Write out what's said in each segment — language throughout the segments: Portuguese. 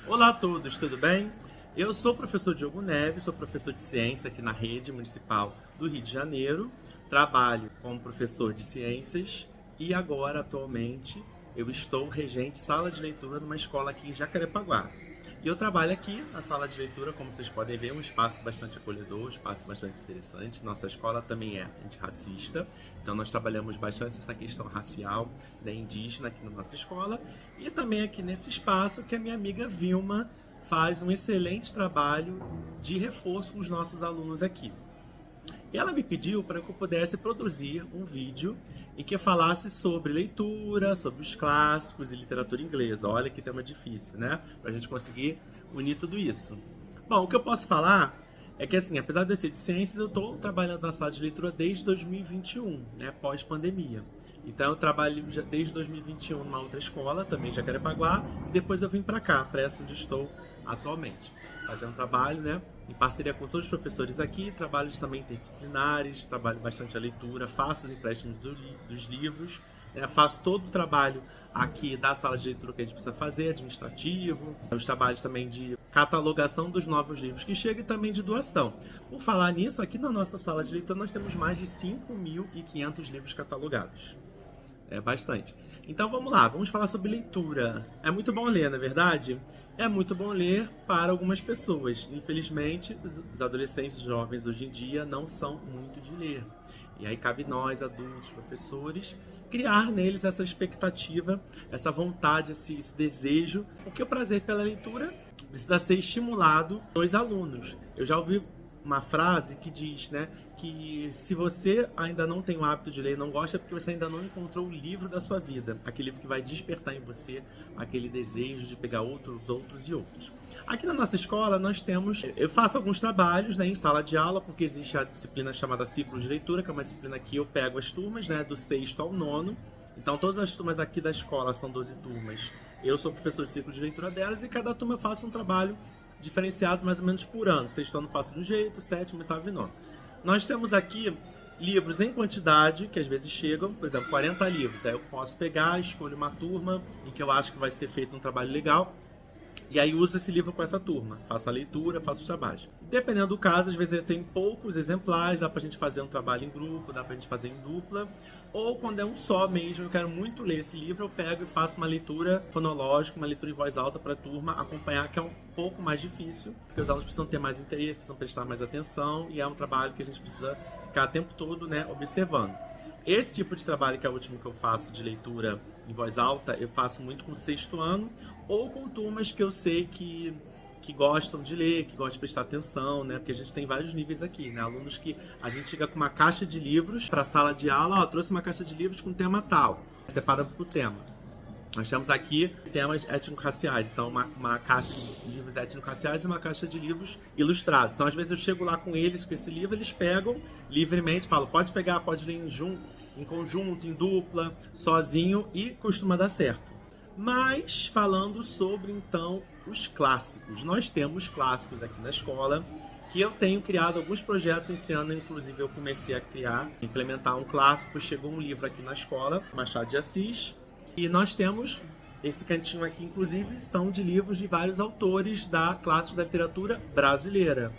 Olá a todos, tudo bem? Eu sou o professor Diogo Neves, sou professor de ciência aqui na Rede Municipal do Rio de Janeiro. Trabalho como professor de ciências e agora, atualmente, eu estou regente sala de leitura numa escola aqui em Jacarepaguá. E eu trabalho aqui na sala de leitura, como vocês podem ver, um espaço bastante acolhedor, um espaço bastante interessante. Nossa escola também é antirracista, então nós trabalhamos bastante essa questão racial, né, indígena aqui na nossa escola. E também aqui nesse espaço que a minha amiga Vilma faz um excelente trabalho de reforço com os nossos alunos aqui. E ela me pediu para que eu pudesse produzir um vídeo em que eu falasse sobre leitura, sobre os clássicos e literatura inglesa. Olha que tema difícil, né? Para a gente conseguir unir tudo isso. Bom, o que eu posso falar é que, assim, apesar de eu ser de ciências, eu estou trabalhando na sala de leitura desde 2021, né? Pós-pandemia. Então eu trabalho desde 2021 numa outra escola, também em Jacarepaguá, e depois eu vim para cá, para essa onde estou atualmente. Fazendo um trabalho, né, em parceria com todos os professores aqui, trabalhos também interdisciplinares, trabalho bastante a leitura, faço os empréstimos dos livros, né, faço todo o trabalho aqui da sala de leitura que a gente precisa fazer, administrativo, os trabalhos também de catalogação dos novos livros que chegam e também de doação. Por falar nisso, aqui na nossa sala de leitura nós temos mais de 5.500 livros catalogados. É bastante. Então vamos lá, vamos falar sobre leitura. É muito bom ler, não é verdade? É muito bom ler para algumas pessoas. Infelizmente, os adolescentes jovens hoje em dia não são muito de ler. E aí cabe nós, adultos, professores, criar neles essa expectativa, essa vontade, esse desejo, porque o prazer pela leitura precisa ser estimulado nos alunos. Eu já ouvi uma frase que diz, né, que se você ainda não tem o hábito de ler, não gosta, é porque você ainda não encontrou o livro da sua vida, aquele livro que vai despertar em você aquele desejo de pegar outros e outros. Aqui na nossa escola nós temos, eu faço alguns trabalhos, né, em sala de aula, porque existe a disciplina chamada ciclo de leitura, que é uma disciplina que eu pego as turmas, né, do 6º ao 9º. Então todas as turmas aqui da escola são 12 turmas. Eu sou professor de ciclo de leitura delas e cada turma eu faço um trabalho diferenciado mais ou menos por ano. Sexto ano faço de um jeito, sétimo, oitavo e nono. Nós temos aqui livros em quantidade, que às vezes chegam, por exemplo, 40 livros. Aí eu posso pegar, escolho uma turma em que eu acho que vai ser feito um trabalho legal, e aí uso esse livro com essa turma. Faço a leitura, faço os trabalhos. Dependendo do caso, às vezes eu tenho poucos exemplares, dá pra gente fazer um trabalho em grupo, dá pra gente fazer em dupla. Ou quando é um só mesmo, eu quero muito ler esse livro, eu pego e faço uma leitura fonológica, uma leitura em voz alta para a turma acompanhar, que é um pouco mais difícil, porque os alunos precisam ter mais interesse, precisam prestar mais atenção, e é um trabalho que a gente precisa ficar o tempo todo, né, observando. Esse tipo de trabalho, que é o último que eu faço de leitura em voz alta, eu faço muito com o 6º ano, ou com turmas que eu sei que gostam de ler, que gostam de prestar atenção, né? Porque a gente tem vários níveis aqui, né? Alunos que a gente chega com uma caixa de livros para a sala de aula, ó, trouxe uma caixa de livros com tema tal, separa por tema. Nós temos aqui temas étnico-raciais, então uma caixa de livros étnico-raciais e uma caixa de livros ilustrados. Então às vezes eu chego lá com eles, com esse livro, eles pegam livremente, falam, pode pegar, pode ler em conjunto, em dupla, sozinho, e costuma dar certo. Mas falando sobre então os clássicos, nós temos clássicos aqui na escola, que eu tenho criado alguns projetos esse ano, inclusive eu comecei a implementar um clássico, chegou um livro aqui na escola, Machado de Assis, e nós temos esse cantinho aqui, inclusive, são de livros de vários autores da clássico da literatura brasileira.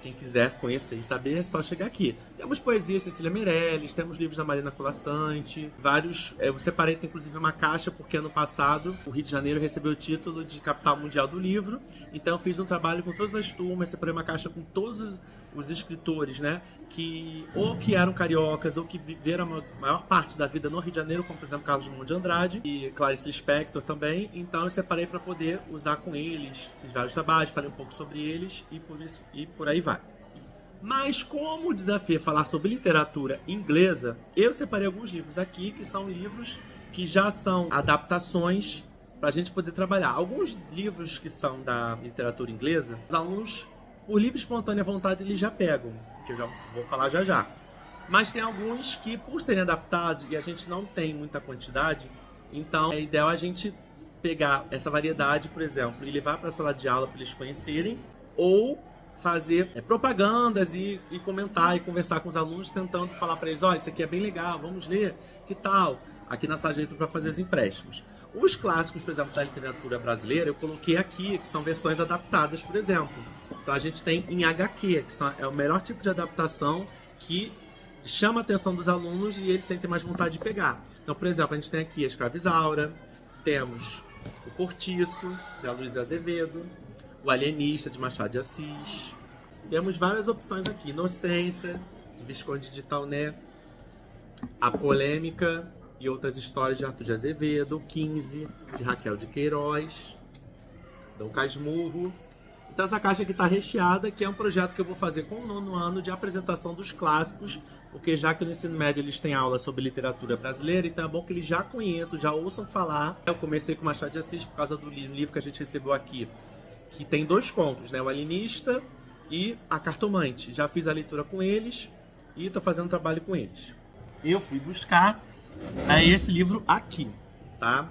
Quem quiser conhecer e saber, é só chegar aqui. Temos poesias de Cecília Meirelles, temos livros da Marina Colasanti, vários... Eu separei, inclusive, uma caixa, porque ano passado o Rio de Janeiro recebeu o título de Capital Mundial do Livro. Então eu fiz um trabalho com todas as turmas, separei uma caixa com todos os escritores, né, que eram cariocas, ou que viveram a maior parte da vida no Rio de Janeiro, como, por exemplo, Carlos Drummond de Andrade e Clarice Lispector também. Então eu separei para poder usar com eles, fiz vários trabalhos, falei um pouco sobre eles e por aí vai. Mas como o desafio é falar sobre literatura inglesa, eu separei alguns livros aqui, que são livros que já são adaptações para a gente poder trabalhar. Alguns livros que são da literatura inglesa, os alunos, por livre e espontânea vontade, eles já pegam, que eu já vou falar já já. Mas tem alguns que, por serem adaptados e a gente não tem muita quantidade, então é ideal a gente pegar essa variedade, por exemplo, e levar para a sala de aula para eles conhecerem, ou fazer propagandas e comentar e conversar com os alunos, tentando falar para eles, ó, isso aqui é bem legal, vamos ler, que tal? Aqui na sala de leitura para fazer os empréstimos. Os clássicos, por exemplo, da literatura brasileira, eu coloquei aqui, que são versões adaptadas, por exemplo. Então a gente tem em HQ, que é o melhor tipo de adaptação que chama a atenção dos alunos e eles sentem mais vontade de pegar. Então, por exemplo, a gente tem aqui a Escravizaura, temos o Cortiço, de Aloysio Azevedo, o Alienista, de Machado de Assis. Temos várias opções aqui. Inocência, de Visconde de Tauné, A Polêmica e Outras Histórias, de Arthur de Azevedo, 15, de Raquel de Queiroz, Dom Casmurro. Então essa caixa aqui está recheada, que é um projeto que eu vou fazer com o 9º ano de apresentação dos clássicos, porque já que no ensino médio eles têm aula sobre literatura brasileira, então é bom que eles já conheçam, já ouçam falar. Eu comecei com Machado de Assis por causa do livro que a gente recebeu aqui, que tem 2 contos, né? O Alienista e A Cartomante. Já fiz a leitura com eles e estou fazendo trabalho com eles. Eu fui buscar esse livro aqui, tá?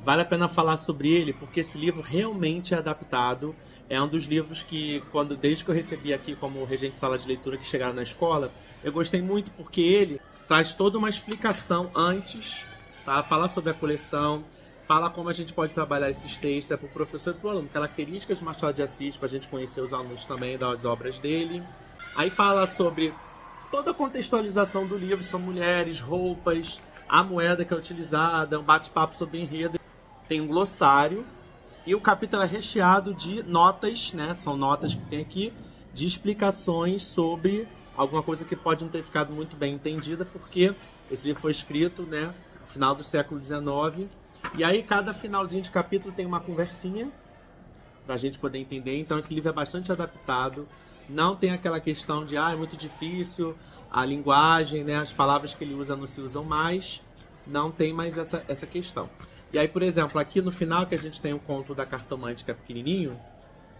Vale a pena falar sobre ele, porque esse livro realmente é adaptado. É um dos livros que, desde que eu recebi aqui como regente de sala de leitura que chegaram na escola, eu gostei muito porque ele traz toda uma explicação antes, tá? Fala sobre a coleção, fala como a gente pode trabalhar esses textos, para o professor e para o aluno, características de Machado de Assis, para a gente conhecer os alunos também das obras dele. Aí fala sobre toda a contextualização do livro, são mulheres, roupas, a moeda que é utilizada, um bate-papo sobre enredo. Tem um glossário e o capítulo é recheado de notas, né? São notas que tem aqui, de explicações sobre alguma coisa que pode não ter ficado muito bem entendida, porque esse livro foi escrito, né, no final do século XIX. E aí cada finalzinho de capítulo tem uma conversinha para a gente poder entender. Então esse livro é bastante adaptado. Não tem aquela questão de é muito difícil, a linguagem, né, as palavras que ele usa não se usam mais. Não tem mais essa questão. E aí, por exemplo, aqui no final, que a gente tem o conto da Cartomante, que é pequenininho,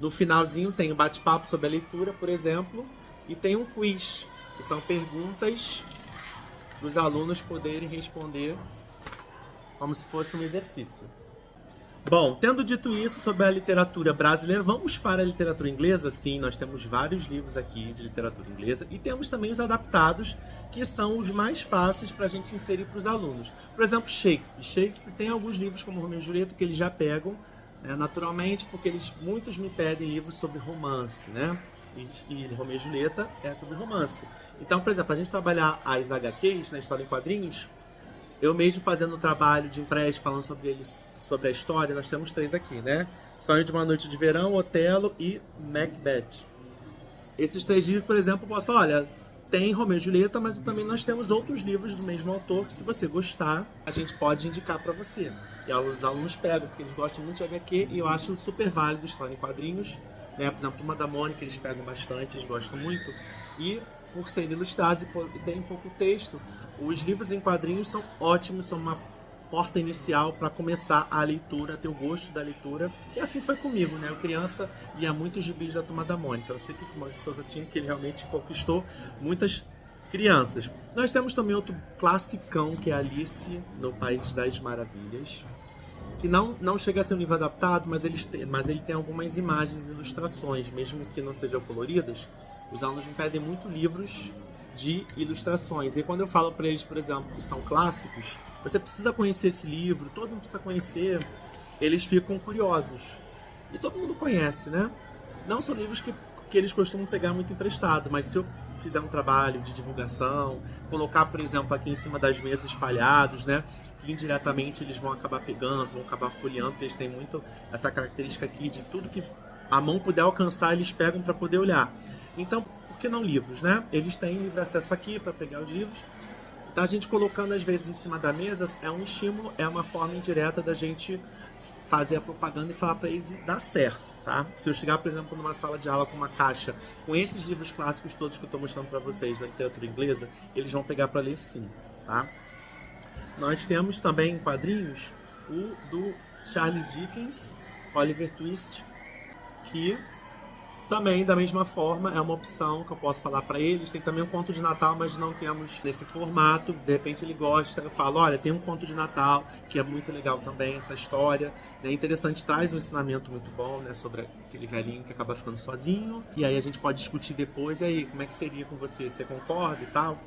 no finalzinho tem um bate-papo sobre a leitura, por exemplo, e tem um quiz, que são perguntas para os alunos poderem responder como se fosse um exercício. Bom, tendo dito isso sobre a literatura brasileira, vamos para a literatura inglesa? Sim, nós temos vários livros aqui de literatura inglesa e temos também os adaptados, que são os mais fáceis para a gente inserir para os alunos. Por exemplo, Shakespeare. Shakespeare tem alguns livros como Romeu e Julieta que eles já pegam, né, naturalmente, porque muitos me pedem livros sobre romance, né? E Romeu e Julieta é sobre romance. Então, por exemplo, a gente trabalhar as HQs, na história em quadrinhos, eu mesmo fazendo um trabalho de empréstimo, falando sobre eles, sobre a história, nós temos 3 aqui, né? Sonho de uma Noite de Verão, Otelo e Macbeth. Esses 3 livros, por exemplo, eu posso falar, olha, tem Romeu e Julieta, mas também nós temos outros livros do mesmo autor que, se você gostar, a gente pode indicar para você. E os alunos pegam, porque eles gostam muito de HQ e eu acho super válido história em quadrinhos, né? Por exemplo, Turma da Mônica, eles pegam bastante, eles gostam muito. E por serem ilustrados e terem pouco texto, os livros em quadrinhos são ótimos, são uma porta inicial para começar a leitura, ter o gosto da leitura. E assim foi comigo, né? Eu criança lia muitos gibis da Turma da Mônica. Eu sei que o Maurício de Souza tinha, que ele realmente conquistou muitas crianças. Nós temos também outro classicão, que é Alice no País das Maravilhas, que não chega a ser um livro adaptado, mas ele tem algumas imagens e ilustrações, mesmo que não sejam coloridas. Os alunos me pedem muito livros de ilustrações. E quando eu falo para eles, por exemplo, que são clássicos, você precisa conhecer esse livro, todo mundo precisa conhecer, eles ficam curiosos. E todo mundo conhece, né? Não são livros que eles costumam pegar muito emprestado, mas se eu fizer um trabalho de divulgação, colocar, por exemplo, aqui em cima das mesas espalhados, né? Que indiretamente eles vão acabar pegando, vão acabar folheando, porque eles têm muito essa característica aqui de tudo que a mão puder alcançar, eles pegam para poder olhar. Então, por que não livros, né? Eles têm livre acesso aqui para pegar os livros. Então, a gente colocando às vezes em cima da mesa é um estímulo, é uma forma indireta da gente fazer a propaganda e falar para eles dar certo, tá? Se eu chegar, por exemplo, numa sala de aula com uma caixa com esses livros clássicos todos que eu estou mostrando para vocês da literatura inglesa, eles vão pegar para ler sim, tá? Nós temos também em quadrinhos o do Charles Dickens, Oliver Twist, que também, da mesma forma, é uma opção que eu posso falar para eles. Tem também um conto de Natal, mas não temos nesse formato. De repente ele gosta, eu falo, olha, tem um conto de Natal, que é muito legal também, essa história. É interessante, traz um ensinamento muito bom, né, sobre aquele velhinho que acaba ficando sozinho. E aí a gente pode discutir depois, e aí, como é que seria com você? Você concorda e tal?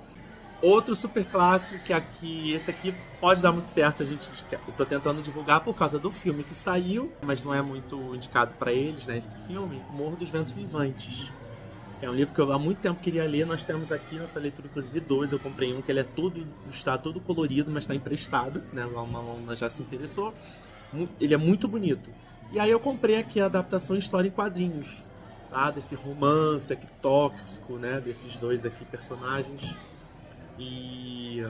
Outro super clássico que aqui, esse aqui pode dar muito certo, eu tô tentando divulgar por causa do filme que saiu, mas não é muito indicado para eles, né, esse filme, Morro dos Ventos Vivantes. É um livro que eu há muito tempo queria ler. Nós temos aqui nessa leitura, inclusive, dois. Eu comprei um que ele é todo, está todo colorido, mas está emprestado, né? Uma aluna já se interessou. Ele é muito bonito. E aí eu comprei aqui a adaptação História em Quadrinhos, tá? Desse romance aqui tóxico, né? Desses dois aqui personagens. E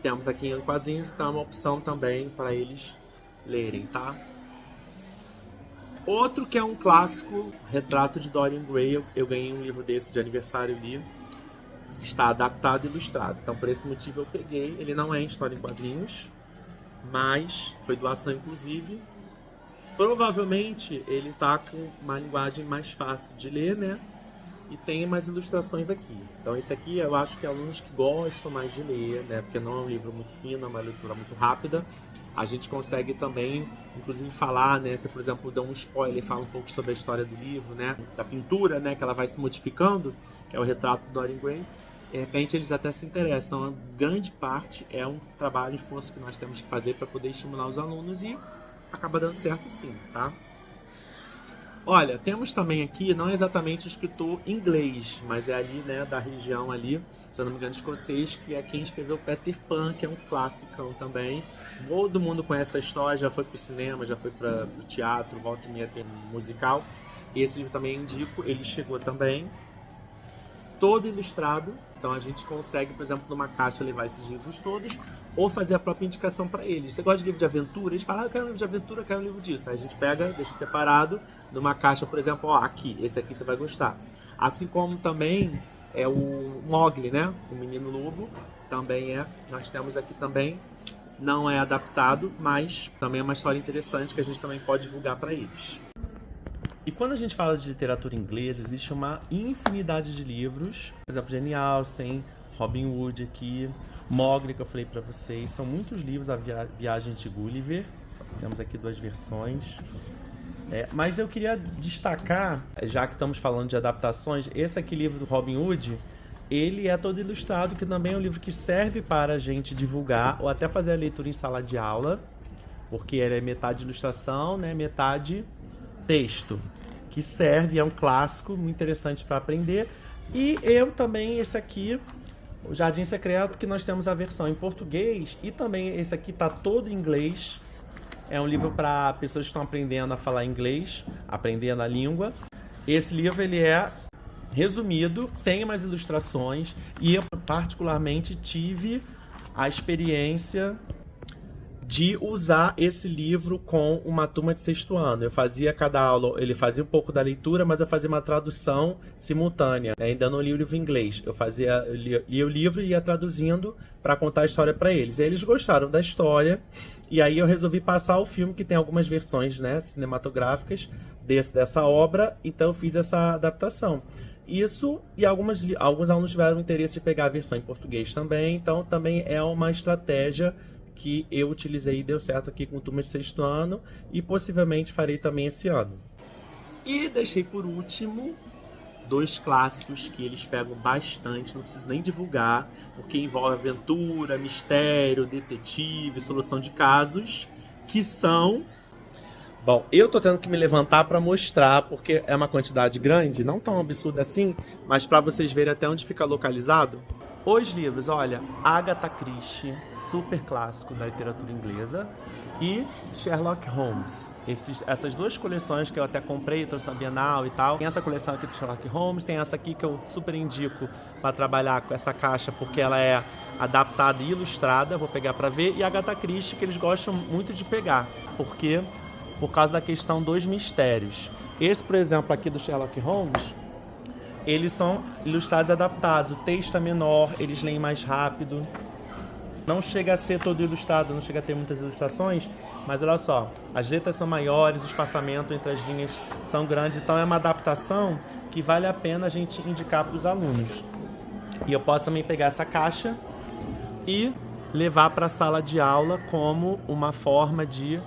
temos aqui em quadrinhos, então é uma opção também para eles lerem, tá? Outro que é um clássico, Retrato de Dorian Gray. Eu ganhei um livro desse de aniversário ali. Está adaptado e ilustrado. Então, por esse motivo eu peguei. Ele não é em história em quadrinhos, mas foi doação inclusive. Provavelmente ele está com uma linguagem mais fácil de ler, né? E tem mais ilustrações aqui. Então esse aqui eu acho que alunos que gostam mais de ler, né? Porque não é um livro muito fino, é uma leitura muito rápida. A gente consegue também, inclusive, falar, né? Se, por exemplo, dá um spoiler e fala um pouco sobre a história do livro, né? Da pintura, né? Que ela vai se modificando, que é o retrato do Dorian Gray. De repente, eles até se interessam. Então, a grande parte é um trabalho, esforço que nós temos que fazer para poder estimular os alunos e acaba dando certo sim, tá? Olha, temos também aqui, não é exatamente o escritor inglês, mas é ali, né, da região ali, se eu não me engano, escocês, que é quem escreveu Peter Pan, que é um clássico também. Todo mundo conhece a história, já foi pro cinema, já foi para o teatro, volta e meia tem um musical. Esse livro também indico, ele chegou também, todo ilustrado. Então a gente consegue, por exemplo, numa caixa levar esses livros todos, ou fazer a própria indicação para eles. Você gosta de livro de aventura? Eles falam, eu quero um livro de aventura, eu quero um livro disso. Aí a gente pega, deixa separado, numa caixa, por exemplo, ó, aqui, esse aqui você vai gostar. Assim como também é o Mowgli, né? O Menino Lobo, também é. Nós temos aqui também, não é adaptado, mas também é uma história interessante que a gente também pode divulgar para eles. E quando a gente fala de literatura inglesa, existe uma infinidade de livros. Por exemplo, Jane Austen, Robin Hood aqui, Mowgli, que eu falei para vocês. São muitos livros, a Viagem de Gulliver. Temos aqui duas versões. Mas eu queria destacar, já que estamos falando de adaptações, esse aqui, livro do Robin Hood, ele é todo ilustrado, que também é um livro que serve para a gente divulgar ou até fazer a leitura em sala de aula, porque ele é metade ilustração, né, metade texto, que serve, é um clássico muito interessante para aprender. E eu também, esse aqui, o Jardim Secreto, que nós temos a versão em português, e também esse aqui está todo em inglês. É um livro para pessoas que estão aprendendo a falar inglês, aprendendo a língua. Esse livro ele é resumido, tem umas ilustrações, e eu particularmente tive a experiência de usar esse livro com uma turma de sexto ano. Eu fazia cada aula, ele fazia um pouco da leitura, mas eu fazia uma tradução simultânea. Ainda não li o livro em inglês. Eu lia o livro e ia traduzindo para contar a história para eles. E eles gostaram da história, e aí eu resolvi passar o filme, que tem algumas versões, né, cinematográficas dessa obra, então eu fiz essa adaptação. Isso, e alguns alunos tiveram interesse de pegar a versão em português também, então também é uma estratégia que eu utilizei e deu certo aqui com turma de sexto ano, e possivelmente farei também esse ano. E deixei por último dois clássicos que eles pegam bastante, não preciso nem divulgar, porque envolve aventura, mistério, detetive, solução de casos, que são... Bom, eu tô tendo que me levantar para mostrar, porque é uma quantidade grande, não tão absurda assim, mas para vocês verem até onde fica localizado. Os livros, olha, Agatha Christie, super clássico da literatura inglesa, e Sherlock Holmes. Essas duas coleções que eu até comprei, trouxe na Bienal e tal. Tem essa coleção aqui do Sherlock Holmes, tem essa aqui que eu super indico para trabalhar com essa caixa, porque ela é adaptada e ilustrada, vou pegar para ver. E a Agatha Christie, que eles gostam muito de pegar, porque por causa da questão dos mistérios. Esse, por exemplo, aqui do Sherlock Holmes, eles são ilustrados e adaptados. O texto é menor, eles leem mais rápido. Não chega a ser todo ilustrado, não chega a ter muitas ilustrações, mas olha só, as letras são maiores, o espaçamento entre as linhas são grandes, então é uma adaptação que vale a pena a gente indicar para os alunos. E eu posso também pegar essa caixa e levar para a sala de aula como uma forma de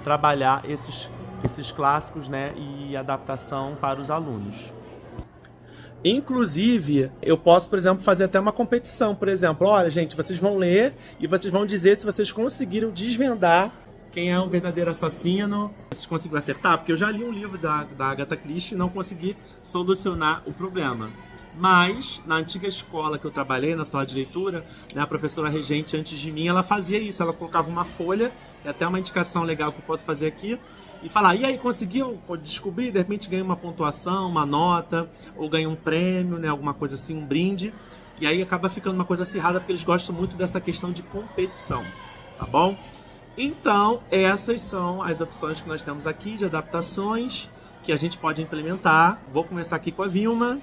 trabalhar esses clássicos, né, e adaptação para os alunos. Inclusive, eu posso, por exemplo, fazer até uma competição, por exemplo. Olha, gente, vocês vão ler e vocês vão dizer se vocês conseguiram desvendar quem é o verdadeiro assassino. Vocês conseguiram acertar? Porque eu já li um livro da Agatha Christie e não consegui solucionar o problema. Mas, na antiga escola que eu trabalhei, na sala de leitura, né, a professora regente antes de mim, ela fazia isso. Ela colocava uma folha, é até uma indicação legal que eu posso fazer aqui, e falar, e aí, conseguiu descobrir? De repente ganha uma pontuação, uma nota, ou ganha um prêmio, né, alguma coisa assim, um brinde. E aí acaba ficando uma coisa acirrada, porque eles gostam muito dessa questão de competição, tá bom? Então, essas são as opções que nós temos aqui de adaptações que a gente pode implementar. Vou começar aqui com a Vilma.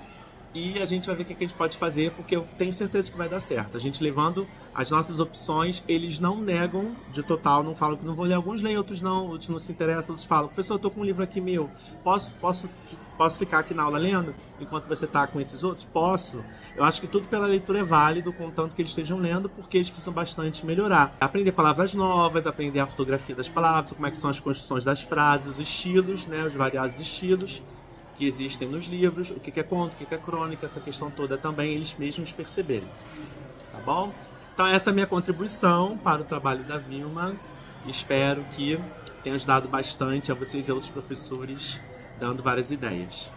E a gente vai ver o que a gente pode fazer, porque eu tenho certeza que vai dar certo. A gente levando as nossas opções, eles não negam de total, não falam que não vou ler. Alguns leem, outros não se interessam, outros falam, professor, eu tô com um livro aqui meu, posso ficar aqui na aula lendo, enquanto você tá com esses outros? Posso. Eu acho que tudo pela leitura é válido, contanto que eles estejam lendo, porque eles precisam bastante melhorar. Aprender palavras novas, aprender a ortografia das palavras, como é que são as construções das frases, os estilos, né, os variados estilos que existem nos livros, o que é conto, o que é crônica, essa questão toda também eles mesmos perceberem, tá bom? Então essa é a minha contribuição para o trabalho da Vilma, espero que tenha ajudado bastante a vocês e a outros professores, dando várias ideias.